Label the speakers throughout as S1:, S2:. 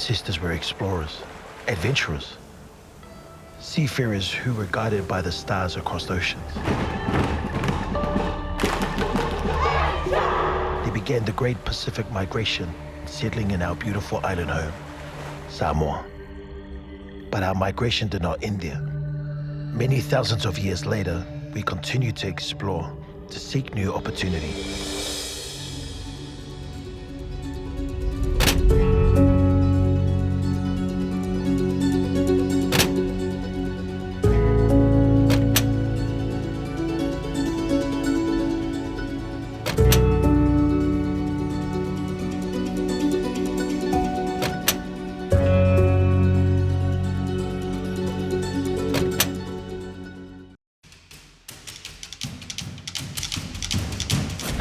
S1: ancestors were explorers, adventurers, seafarers who were guided by the stars across oceans. They began the Great Pacific Migration, settling in our beautiful island home, Samoa. But our migration did not end there. Many thousands of years later, we continued to explore, to seek new opportunities.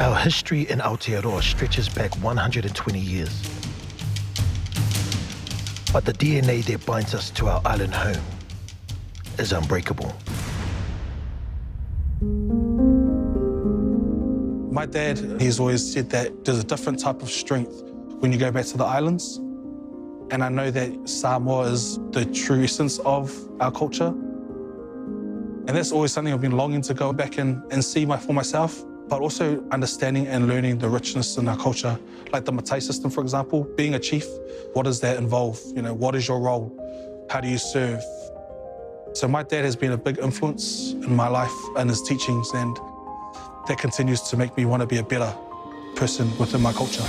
S1: Our history in Aotearoa stretches back 120 years. But the DNA that binds us to our island home is unbreakable.
S2: My dad, he's always said that there's a different type of strength when you go back to the islands. And I know that Samoa is the true essence of our culture. And that's always something I've been longing to go back and see for myself, but also understanding and learning the richness in our culture. Like the Matai system, for example, being a chief, what does that involve? You know, what is your role? How do you serve? So my dad has been a big influence in my life and his teachings, and that continues to make me want to be a better person within my culture.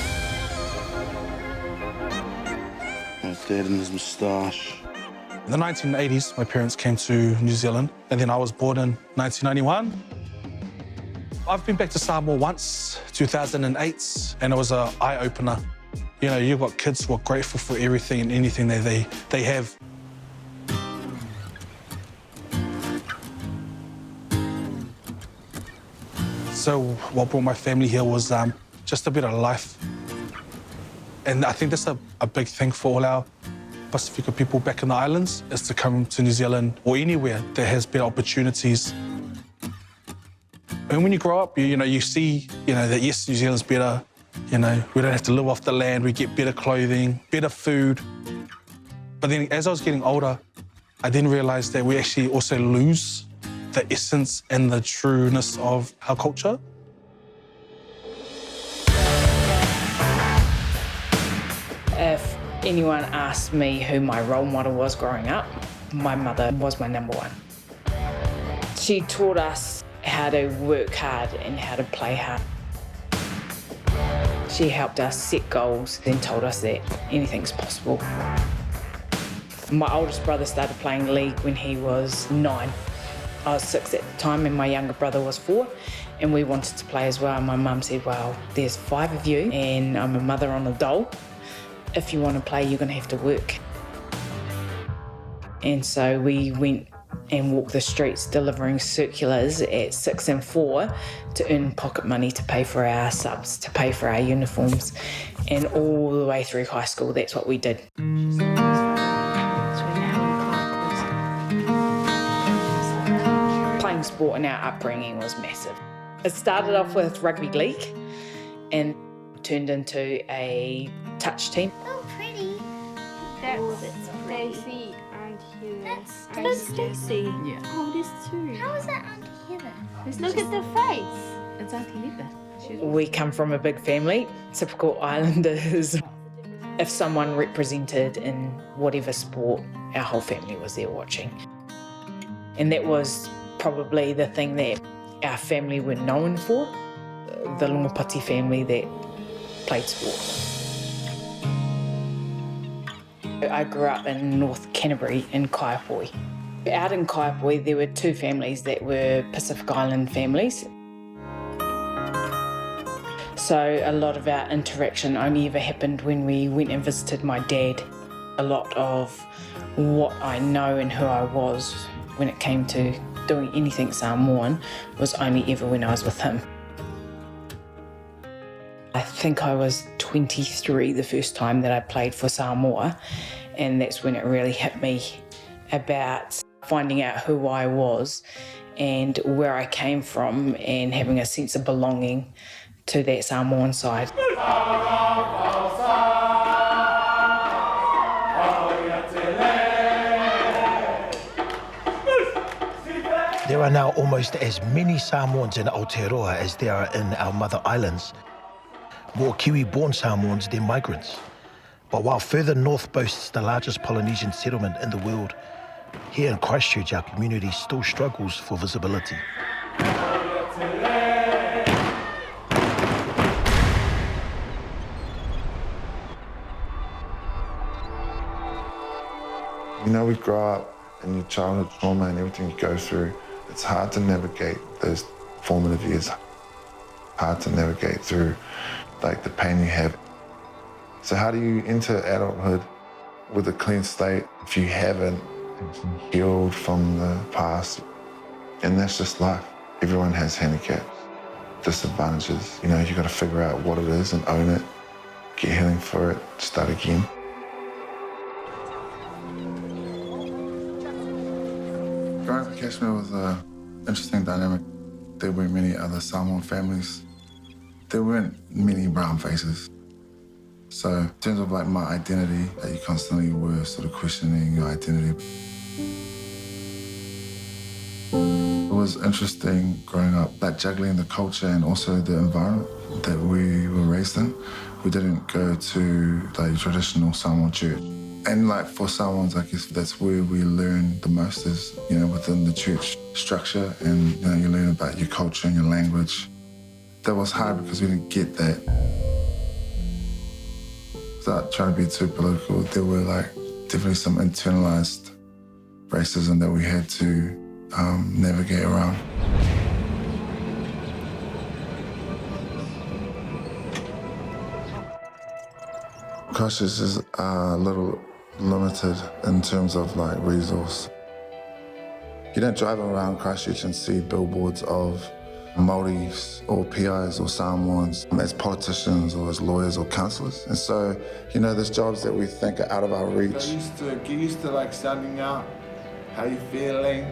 S3: My dad and his moustache.
S2: In the 1980s, my parents came to New Zealand, and then I was born in 1991. I've been back to Samoa once, 2008, and it was an eye-opener. You know, you've got kids who are grateful for everything and anything that they have. So what brought my family here was just a bit of life. And I think that's a big thing for all our Pacifica people back in the islands, is to come to New Zealand or anywhere that has better opportunities. And when you grow up, you see, that yes, New Zealand's better. We don't have to live off the land. We get better clothing, better food. But then as I was getting older, I then realized that we actually also lose the essence and the trueness of our culture.
S4: If anyone asked me who my role model was growing up, my mother was my number one. She taught us how to work hard and how to play hard. She helped us set goals and told us that anything's possible. My oldest brother started playing league when he was 9. I was 6 at the time and my younger brother was 4, and we wanted to play as well. My mum said, well, there's 5 of you and I'm a mother on a dole. If you want to play, you're going to have to work. And so we went and walked the streets delivering circulars at 6 and 4 to earn pocket money to pay for our subs, to pay for our uniforms. And all the way through high school, that's what we did. Playing sport in our upbringing was massive. It started off with rugby league and turned into a touch team.
S5: Oh, pretty.
S6: That's Stacey and Heather.
S5: That's
S6: Stacey.
S7: Yeah.
S6: Oh, there's 2.
S5: How is that Auntie Heather?
S6: Look at the face.
S7: It's Auntie Heather.
S4: We come from a big family, typical islanders. If someone represented in whatever sport, our whole family was there watching. And that was probably the thing that our family were known for, the Longapati family that played sport. I grew up in North Canterbury in Kaiapoi. Out in Kaiapoi, there were 2 families that were Pacific Island families. So a lot of our interaction only ever happened when we went and visited my dad. A lot of what I know and who I was when it came to doing anything Samoan was only ever when I was with him. I think I was 23 the first time that I played for Samoa, and that's when it really hit me about finding out who I was and where I came from and having a sense of belonging to that Samoan side.
S1: There are now almost as many Samoans in Aotearoa as there are in our mother islands. More Kiwi-born Samoans than migrants. But while further north boasts the largest Polynesian settlement in the world, here in Christchurch, our community still struggles for visibility.
S3: You know, we grow up and your childhood trauma and everything you go through, it's hard to navigate those formative years. Hard to navigate through, like, the pain you have. So how do you enter adulthood with a clean slate if you haven't healed from the past? And that's just life. Everyone has handicaps, disadvantages. You know, you got to figure out what it is and own it, get healing for it, start again. Growing up in Kashmir was an interesting dynamic. There were many other Samoan families. There weren't many brown faces. So in terms of like my identity, that you constantly were sort of questioning your identity. It was interesting growing up, like juggling the culture and also the environment that we were raised in. We didn't go to like traditional Samoan church. And like for Samoans, I guess that's where we learn the most is, you know, within the church structure, and you know, you learn about your culture and your language. That was hard because we didn't get that. Without trying to be too political, there were like definitely some internalized racism that we had to navigate around. Christchurch is a little limited in terms of like resource. You don't drive around Christchurch and see billboards of Māoris or PIs or Samoans as politicians or as lawyers or counsellors. And so, you know, there's jobs that we think are out of our reach.
S7: Get used to like standing out, how you feeling,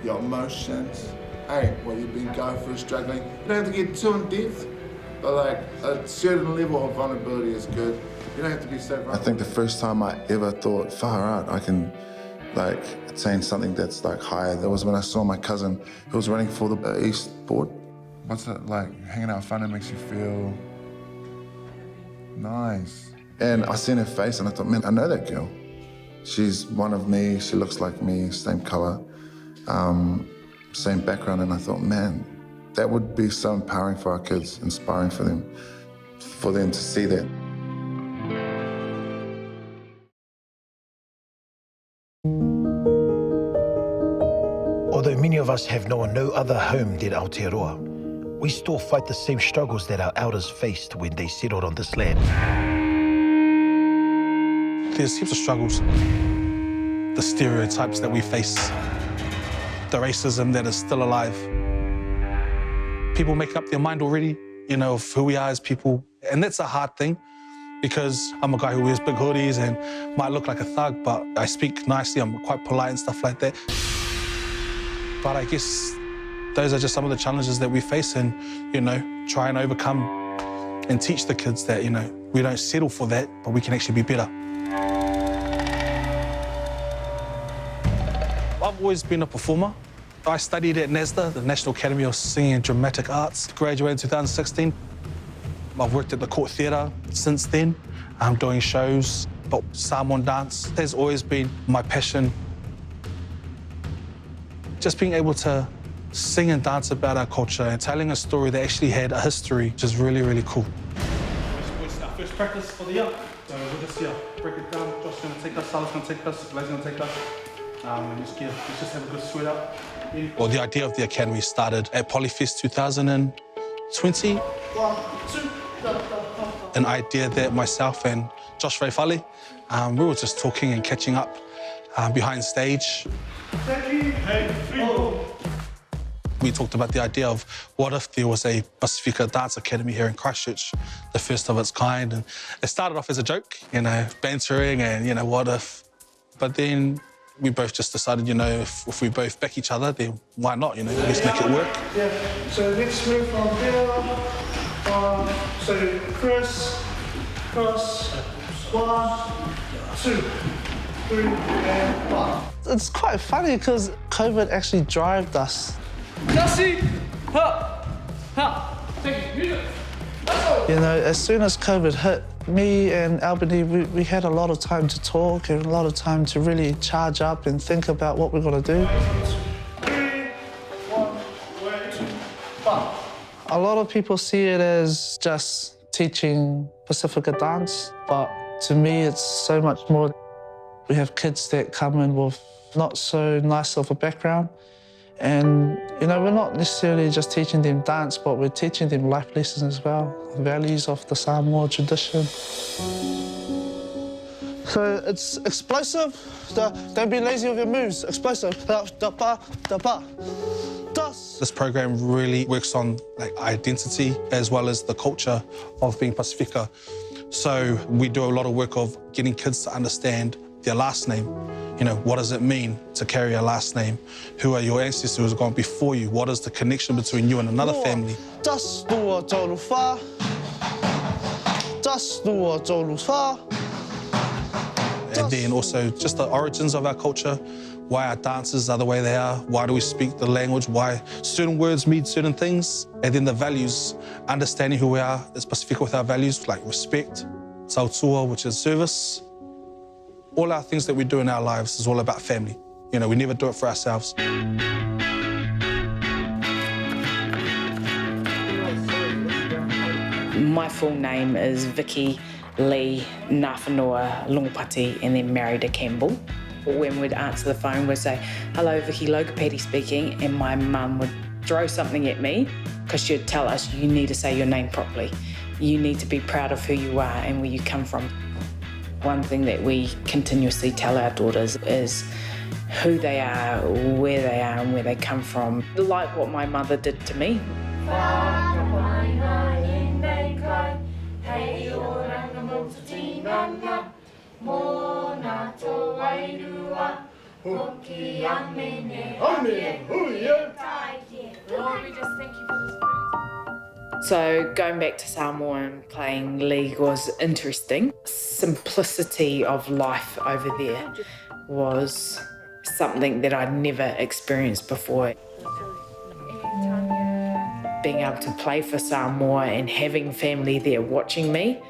S7: your emotions. Hey, what you've been going through, struggling. You don't have to get too in depth, but like a certain level of vulnerability is good. You don't have to be so vulnerable.
S3: I think the first time I ever thought, far out, I can like attain something that's like higher. That was when I saw my cousin who was running for the East board. What's it like? Hanging out fun, it makes you feel nice. And I seen her face and I thought, man, I know that girl. She's one of me, she looks like me, same color, same background. And I thought, man, that would be so empowering for our kids, inspiring for them to see that.
S1: Although many of us have known no other home than Aotearoa, we still fight the same struggles that our elders faced when they settled on this land.
S2: There's heaps of struggles. The stereotypes that we face, the racism that is still alive. People make up their mind already, you know, of who we are as people. And that's a hard thing because I'm a guy who wears big hoodies and might look like a thug, but I speak nicely, I'm quite polite and stuff like that. But I guess those are just some of the challenges that we face and, you know, try and overcome and teach the kids that, you know, we don't settle for that, but we can actually be better. I've always been a performer. I studied at NASDA, the National Academy of Singing and Dramatic Arts, graduated in 2016. I've worked at the Court Theatre since then. I'm doing shows, but Samoan dance has always been my passion. Just being able to sing and dance about our culture and telling a story that actually had a history, which is really, really cool. It's our first practice for the year. So we'll just break it down. Josh's going to take us, Salah's going to take us, Blaise going to take us. Let's just have a good sweat up. Well, the idea of the Academy started at Polyfest 2020. 1, 2, an idea that myself and Josh Reifale, we were just talking and catching up behind stage. We talked about the idea of what if there was a Pacifica Dance Academy here in Christchurch, the first of its kind. And it started off as a joke, you know, bantering and, you know, what if. But then we both just decided, you know, if we both back each other, then why not, you know, let's make it work.
S8: Yeah, so let's move from here. So Chris, cross, 1, 2, 3, and 1.
S9: It's quite funny because COVID actually drove us You know, as soon as COVID hit, me and Albany, we had a lot of time to talk and a lot of time to really charge up and think about what we're going to do.
S8: 3, 1, 2, 5.
S9: A lot of people see it as just teaching Pacifica dance, but to me, it's so much more. We have kids that come in with not so nice of a background. And, you know, we're not necessarily just teaching them dance, but we're teaching them life lessons as well, values of the Samoa tradition. So it's explosive. Don't be lazy with your moves. Explosive.
S2: This program really works on identity as well as the culture of being Pacifica. So we do a lot of work of getting kids to understand their last name. You know, what does it mean to carry a last name? Who are your ancestors who have gone before you? What is the connection between you and another family? And then also just the origins of our culture, why our dances are the way they are, why do we speak the language, why certain words mean certain things, and then the values, understanding who we are as Pacifica with our values, like respect, tautua, which is service. All our things that we do in our lives is all about family. You know, we never do it for ourselves.
S4: My full name is Vicky Lee Ngāwhanua Longpati, and then married to Campbell. When we'd answer the phone, we'd say, "Hello, Vicky Logopedi speaking," and my mum would throw something at me because she'd tell us, "You need to say your name properly. You need to be proud of who you are and where you come from." One thing that we continuously tell our daughters is who they are, and where they come from, like what my mother did to me. So going back to Samoa and playing league was interesting. Simplicity of life over there was something that I'd never experienced before. Being able to play for Samoa and having family there watching me.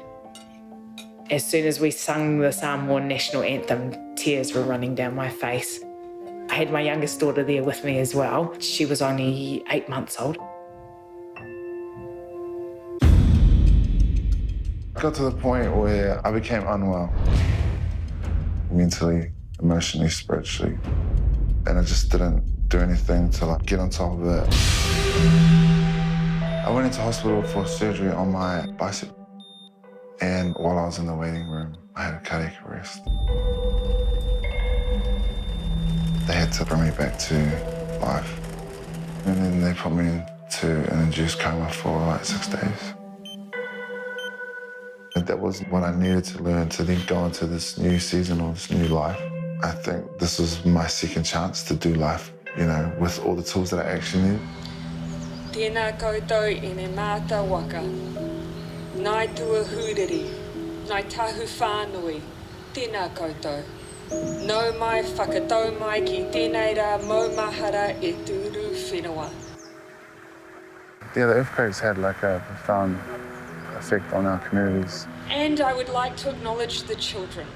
S4: As soon as we sung the Samoan national anthem, tears were running down my face. I had my youngest daughter there with me as well. She was only 8 months old.
S3: I got to the point where I became unwell, mentally, emotionally, spiritually, and I just didn't do anything to get on top of it. I went into hospital for surgery on my bicep, and while I was in the waiting room, I had a cardiac arrest. They had to bring me back to life, and then they put me into an induced coma for 6 days. And that was what I needed to learn to then go into this new season or this new life. I think this was my second chance to do life, you know, with all the tools that I actually need.
S10: Tēnā koutou I ne māta waka. Nai tua huriri, nai tahu whānui, tēnā koutou. Nau mai whakatau mai ki tēnei rā maumahara e tūru whenua.
S3: Yeah, the earthquakes had a profound effect on our communities.
S10: And I would like to acknowledge the children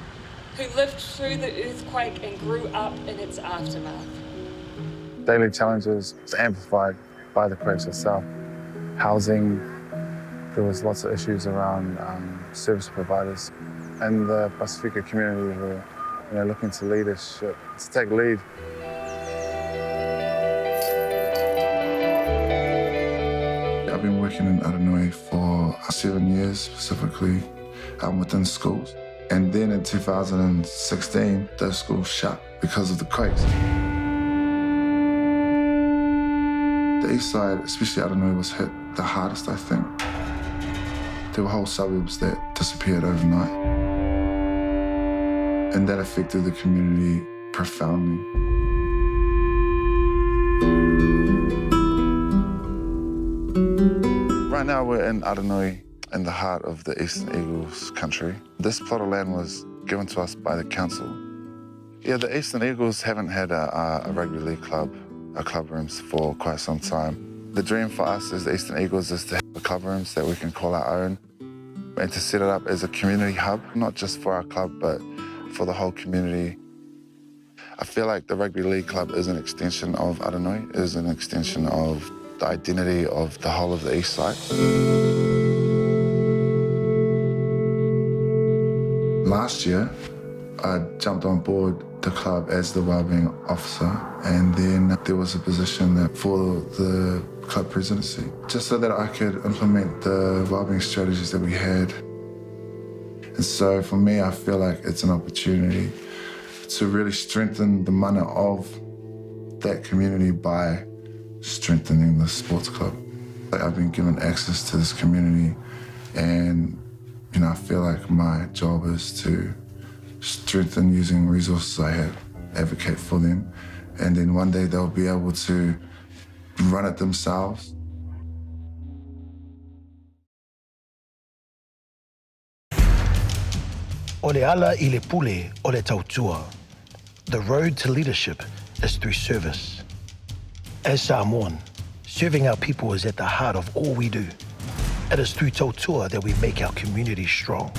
S10: who lived through the earthquake and grew up in its aftermath.
S3: Daily challenges was amplified by the quakes itself. Housing, there was lots of issues around service providers, and the Pacifica community were looking to leadership, to take lead. I've been working in Aranui for 7 years specifically, within schools. And then in 2016, those schools shut because of the quakes. The east side, especially Aranui, was hit the hardest, I think. There were whole suburbs that disappeared overnight. And that affected the community profoundly. Right now we're in Aranui, in the heart of the Eastern Eagles country. This plot of land was given to us by the council. Yeah, the Eastern Eagles haven't had a rugby league club our club rooms for quite some time. The dream for us as the Eastern Eagles is to have club rooms that we can call our own and to set it up as a community hub, not just for our club, but for the whole community. I feel like the Rugby League Club is an extension of Aranui, is an extension of the identity of the whole of the East Side. Last year, I jumped on board the club as the wellbeing officer, and then there was a position for the club presidency, just so that I could implement the wellbeing strategies that we had. And so for me, I feel like it's an opportunity to really strengthen the mana of that community by strengthening the sports club. Like, I've been given access to this community, and I feel like my job is to strengthen using resources I have, advocate for them, and then one day they'll be able to run it themselves.
S1: O le ala I le pule o le tautua. The road to leadership is through service. As Samoan, serving our people is at the heart of all we do. It is through tautua that we make our community strong.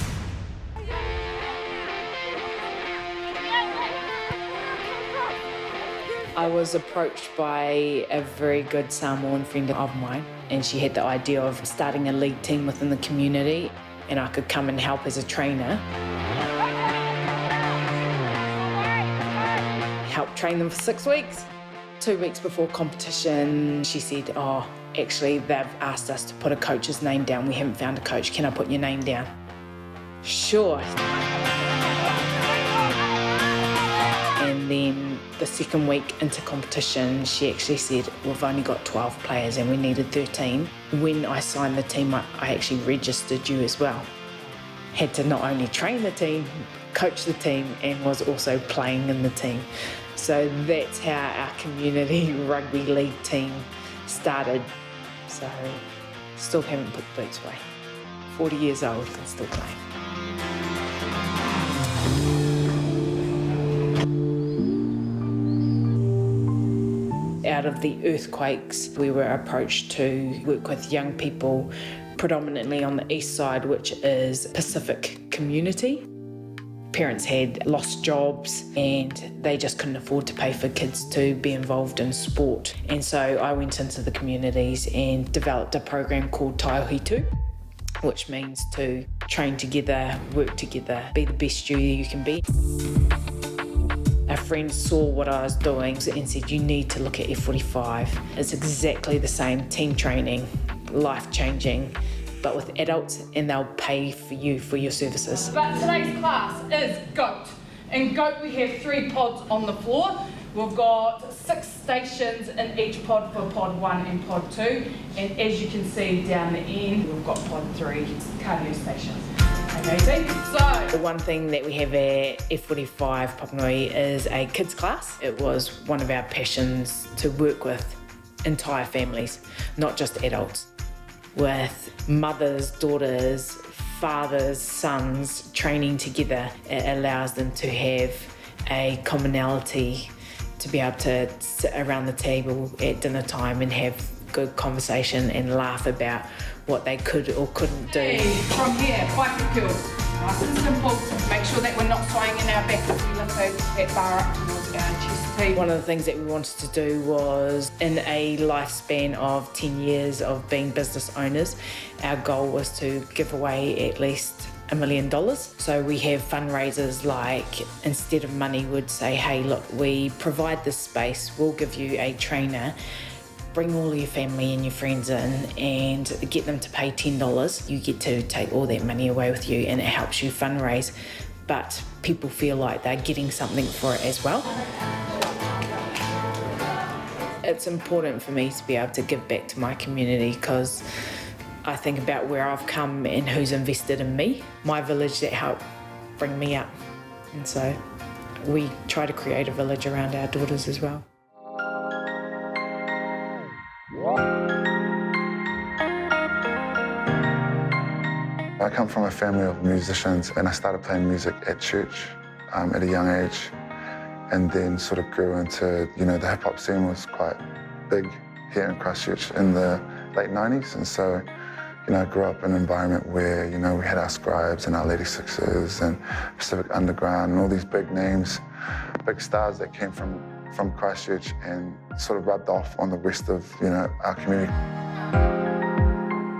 S4: I was approached by a very good Samoan friend of mine, and she had the idea of starting a league team within the community, and I could come and help as a trainer. Help train them for 6 weeks. 2 weeks before competition, she said, "Oh, actually, they've asked us to put a coach's name down. We haven't found a coach. Can I put your name down?" Sure. And then the second week into competition, she actually said, "We've only got 12 players and we needed 13. When I signed the team, I actually registered you as well." Had to not only train the team, coach the team, and was also playing in the team. So that's how our community rugby league team started. So still haven't put the boots away. 40 years old and still playing. Out of the earthquakes, we were approached to work with young people, predominantly on the east side, which is Pacific community. Parents had lost jobs and they just couldn't afford to pay for kids to be involved in sport. And so I went into the communities and developed a program called Taiohitu, which means to train together, work together, be the best you can be. A friend saw what I was doing and said, "You need to look at F45. It's exactly the same, team training, life-changing, but with adults, and they'll pay for you for your services."
S11: But today's class is GOAT. In GOAT, we have 3 pods on the floor. We've got 6 stations in each pod for pod 1 and pod 2. And as you can see down the end, we've got pod 3 cardio stations. Amazing. So
S4: the one thing that we have at F45 Papanui is a kids class. It was one of our passions to work with entire families, not just adults. With mothers, daughters, fathers, sons training together, it allows them to have a commonality, to be able to sit around the table at dinner time and have good conversation and laugh about what they could or couldn't do.
S11: From here, bicep curls. Nice and simple. Make sure that we're not swaying in our back as we lift that bar up towards our chest piece.
S4: One of the things that we wanted to do was, in a lifespan of 10 years of being business owners, our goal was to give away at least $1 million. So we have fundraisers like, instead of money, we'd say, "Hey, look, we provide this space, we'll give you a trainer, bring all your family and your friends in and get them to pay $10. You get to take all that money away with you and it helps you fundraise, but people feel like they're getting something for it as well." It's important for me to be able to give back to my community because I think about where I've come and who's invested in me, my village that helped bring me up. And so we try to create a village around our daughters as well.
S3: I come from a family of musicians and I started playing music at church at a young age. and then sort of grew into, you know, the hip-hop scene was quite big here in Christchurch in the late 90s. And so, you know, I grew up in an environment where, you know, we had our Scribes and our Lady Sixes and Pacific Underground and all these big names, big stars that came from Christchurch and sort of rubbed off on the rest of, you know, our community.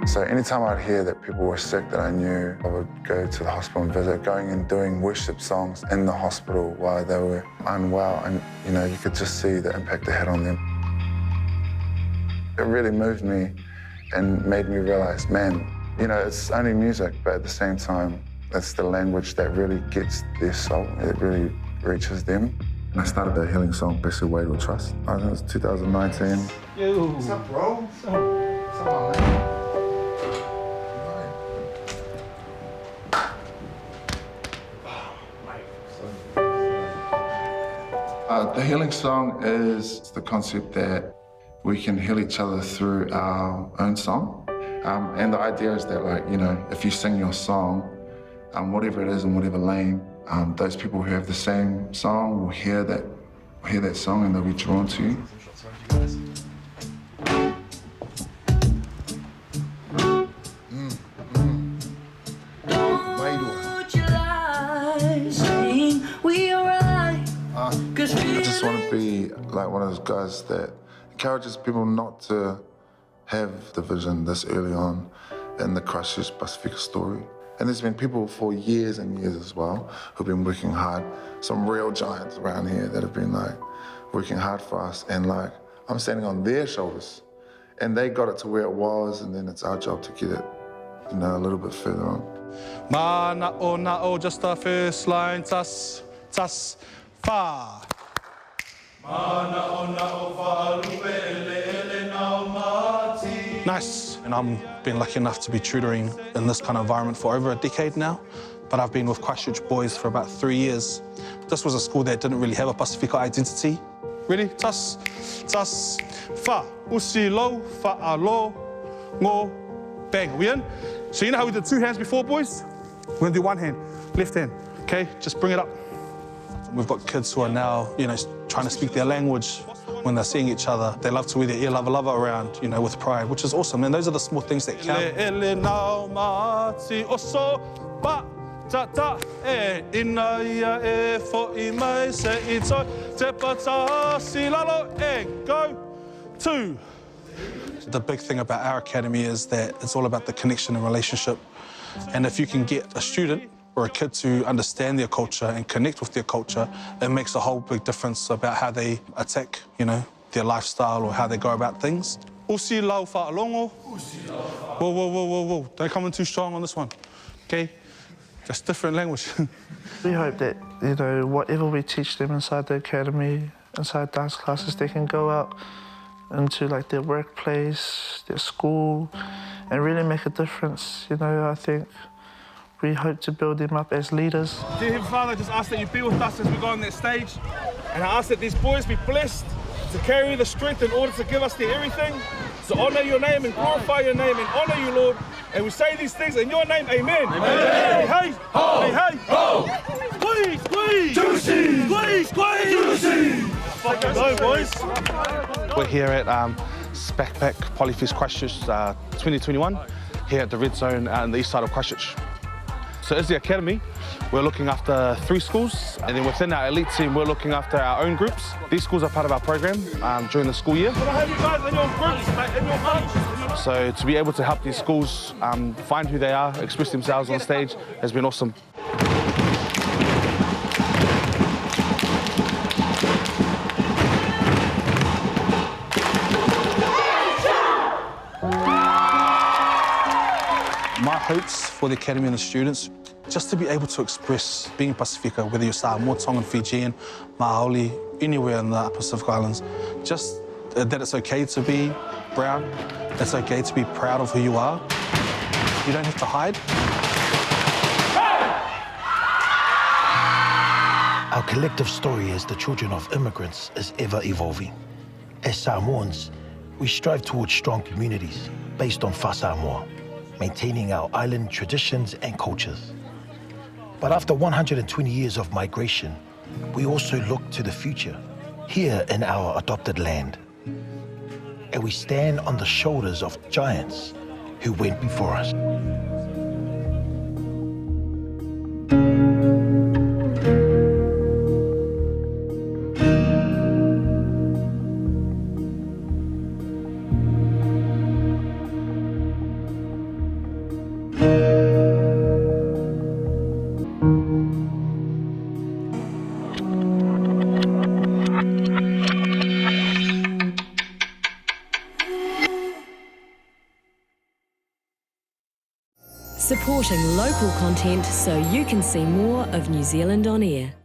S3: So anytime I'd hear that people were sick that I knew, I would go to the hospital and visit, going and doing worship songs in the hospital while they were unwell, and, you know, you could just see the impact it had on them. It really moved me and made me realize, man, you know, it's only music, but at the same time, it's the language that really gets their soul. It really reaches them. And I started the healing song, Blessed Way to Trust. I think it was 2019.
S7: Yo. What's up, bro? What's up, man? The healing song is the concept that we can heal each other through our own song. And the idea is that, like, you know, if you sing your song, whatever it is in whatever lane, those people who have the same song will hear that song and they'll be drawn to you. I just want to be like one of those guys that encourages people not to have the vision this early on in the Christchurch Pacifica story. And there's been people for years and years as well who've been working hard, some real giants around here that have been like working hard for us, and like I'm standing on their shoulders and they got it to where it was, and then it's our job to get it, you know, a little bit further on.
S2: Ma na o, just the first line, tas, fa. Nice. And I've been lucky enough to be tutoring in this kind of environment for over a decade now, but I've been with Christchurch boys for about 3 years. This was a school that didn't really have a Pacifica identity. Ready? Tas, fa, usi lo, fa a lo, ngo, bang. Are we in? So you know how we did 2 hands before, boys? We're gonna do 1 hand, left hand, okay? Just bring it up. We've got kids who are now, you know, trying to speak their language when they're seeing each other. They love to wear their ear lava around, you know, with pride, which is awesome. And those are the small things that count. Go. 2. The big thing about our academy is that it's all about the connection and relationship. And if you can get a student or a kid to understand their culture and connect with their culture, it makes a whole big difference about how they attack, you know, their lifestyle or how they go about things. Usi lau whaalongo. Whoa. Don't come in too strong on this one, okay? Just different language.
S9: We hope that, you know, whatever we teach them inside the academy, inside dance classes, they can go out into, like, their workplace, their school, and really make a difference. You know, I think we hope to build them up as leaders.
S8: Dear Heavenly Father, I just ask that you be with us as we go on that stage. And I ask that these boys be blessed to carry the strength in order to give us their everything, to honour your name and glorify your name and honour you, Lord. And we say these things in your name, amen. Amen. Hey, ho. Hey, ho. Squeeze. Juicy. Squeeze. Juicy. Fucking go, boys.
S12: We're here at Backpack Polyfest Christchurch 2021, here at the Red Zone out on the east side of Christchurch. So as the academy, we're looking after 3 schools, and then within our elite team, we're looking after our own groups. These schools are part of our program during the school year.
S8: Can I have you guys in your groups, like in your bunch?
S12: So to be able to help these schools find who they are, express themselves on stage has been awesome.
S2: My hopes for the academy and the students, just to be able to express being Pacifica, whether you're Samoan, Tongan, Fijian, Maoli, anywhere in the Pacific Islands, just that it's okay to be brown, it's okay to be proud of who you are. You don't have to hide.
S1: Our collective story as the children of immigrants is ever evolving. As Samoans, we strive towards strong communities based on Fa Samoa, maintaining our island traditions and cultures. But after 120 years of migration, we also look to the future, here in our adopted land. And we stand on the shoulders of giants who went before us.
S13: Supporting local content so you can see more of New Zealand on air.